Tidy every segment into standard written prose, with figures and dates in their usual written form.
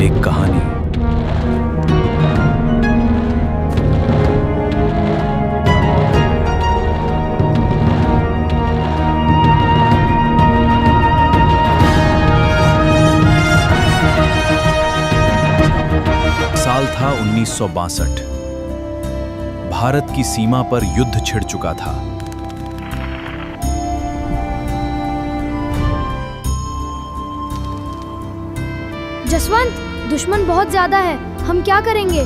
एक कहानी। साल था 1962। भारत की सीमा पर युद्ध छिड़ चुका था। जसवंत, दुश्मन बहुत ज्यादा है, हम क्या करेंगे?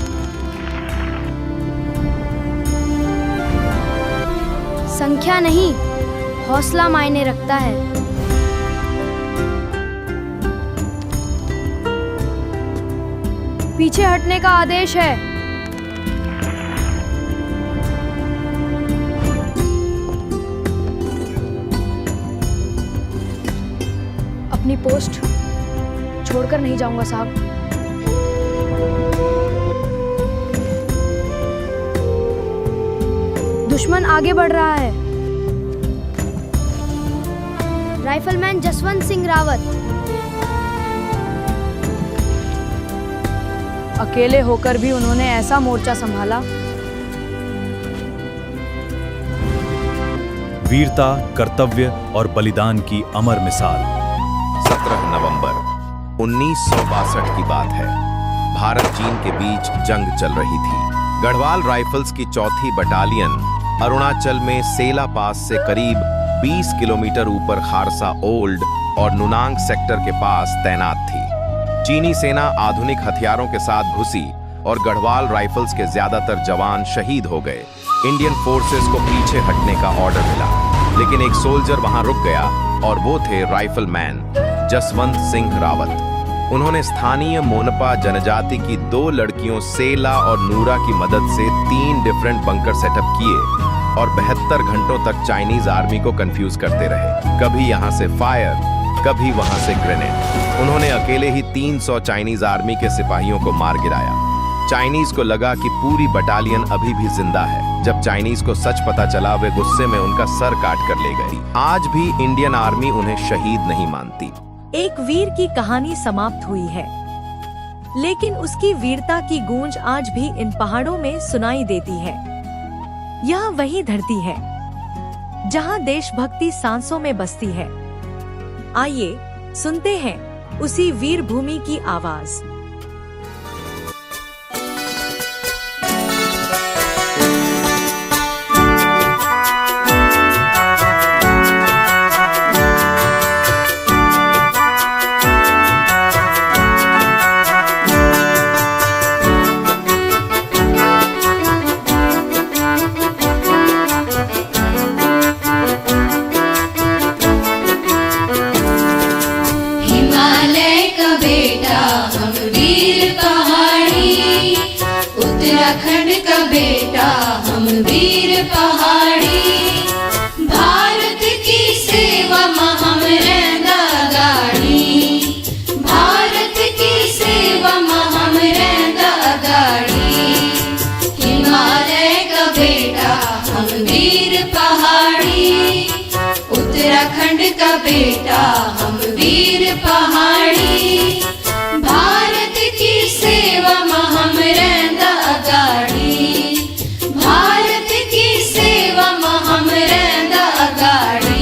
संख्या नहीं, हौसला मायने रखता है। पीछे हटने का आदेश है। अपनी पोस्ट छोड़कर नहीं जाऊंगा साहब। दुश्मन आगे बढ़ रहा है। राइफलमैन जसवंत सिंह रावत। अकेले होकर भी उन्होंने ऐसा मोर्चा संभाला। वीरता, कर्तव्य और बलिदान की अमर मिसाल। 17 नवंबर 1962 की बात है। भारत चीन के बीच जंग चल रही थी। गढ़वाल राइफल्स की 4थी बटालियन अरुणाचल में सेला पास से करीब 20 किलोमीटर ऊपर खारसा ओल्ड और नुनांग सेक्टर के पास तैनात थी। चीनी सेना आधुनिक हथियारों के साथ घुसी और गढ़वाल राइफल्स के ज्यादातर जवान शहीद हो गए। इंडियन फोर्सेस को पीछे हटने का ऑर्डर मिला, लेकिन एक सोल्जर वहां रुक गया और वो थे राइफलमैन जसवंत सिंह रावत। उन्होंने स्थानीय मोनपा जनजाति की 2 लड़कियों सेला और नूरा की मदद से 3 डिफरेंट बंकर सेटअप किए और 72 घंटों तक चाइनीज आर्मी को कंफ्यूज करते रहे। कभी यहां से फायर, कभी वहां से ग्रेनेड। उन्होंने अकेले ही 300 चाइनीज आर्मी के सिपाहियों को मार गिराया। चाइनीज को लगा कि पूरी बटालियन अभी भी जिंदा है। जब चाइनीज को सच पता चला, वे गुस्से में उनका सर काट कर ले गई। आज भी इंडियन आर्मी उन्हें शहीद नहीं मानती। एक वीर की कहानी समाप्त हुई है, लेकिन उसकी वीरता की गूंज आज भी इन पहाड़ों में सुनाई देती है। यह वही धरती है जहां देशभक्ति सांसों में बसती है। आइए सुनते हैं उसी वीर भूमि की आवाज। उत्तराखंड का बेटा हम वीर पहाड़ी, भारत की सेवा में हम रहना गाड़ी, भारत की सेवा में हम रहना गाड़ी। हिमालय का बेटा हम वीर पहाड़ी, उत्तराखंड का बेटा हम वीर पहाड़ी, भारत की सेवा में हम रहना गाड़ी, भारत की सेवा में हम रहना गाड़ी।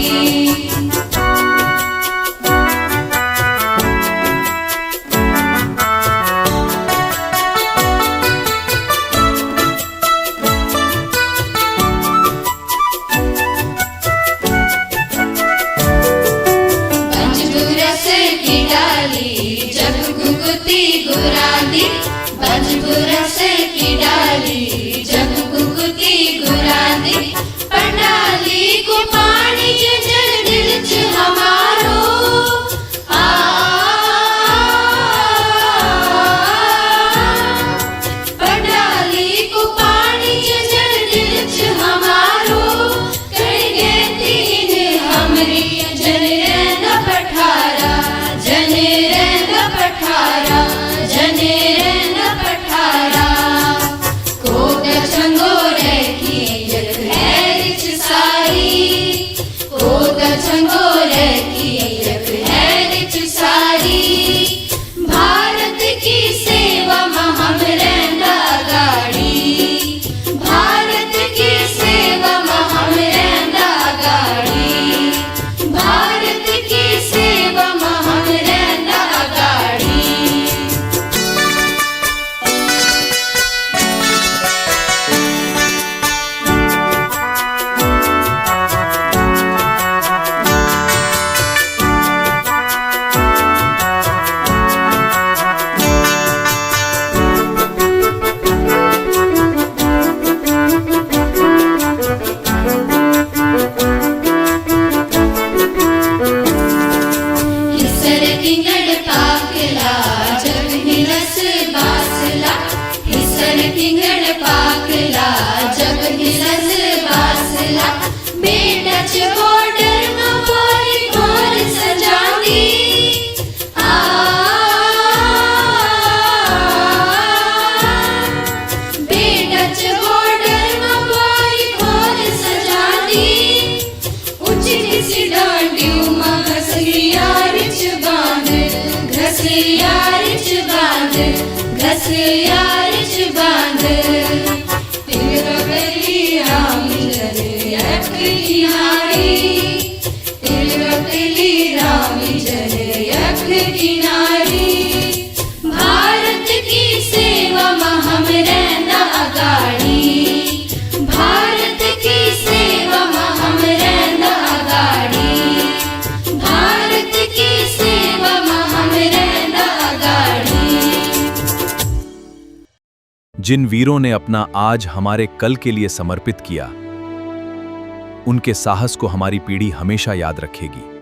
दस यार बांध तिलवली राम जल यख किनारी तिलवली राम जल यख किनारी भारत की सेवा में हम रहना अगाड़ी भारत की सेवा में हम रहना अगाड़ी भारत की सेवा में हम रहना अगाड़ी। जिन वीरों ने अपना आज हमारे कल के लिए समर्पित किया, उनके साहस को हमारी पीढ़ी हमेशा याद रखेगी।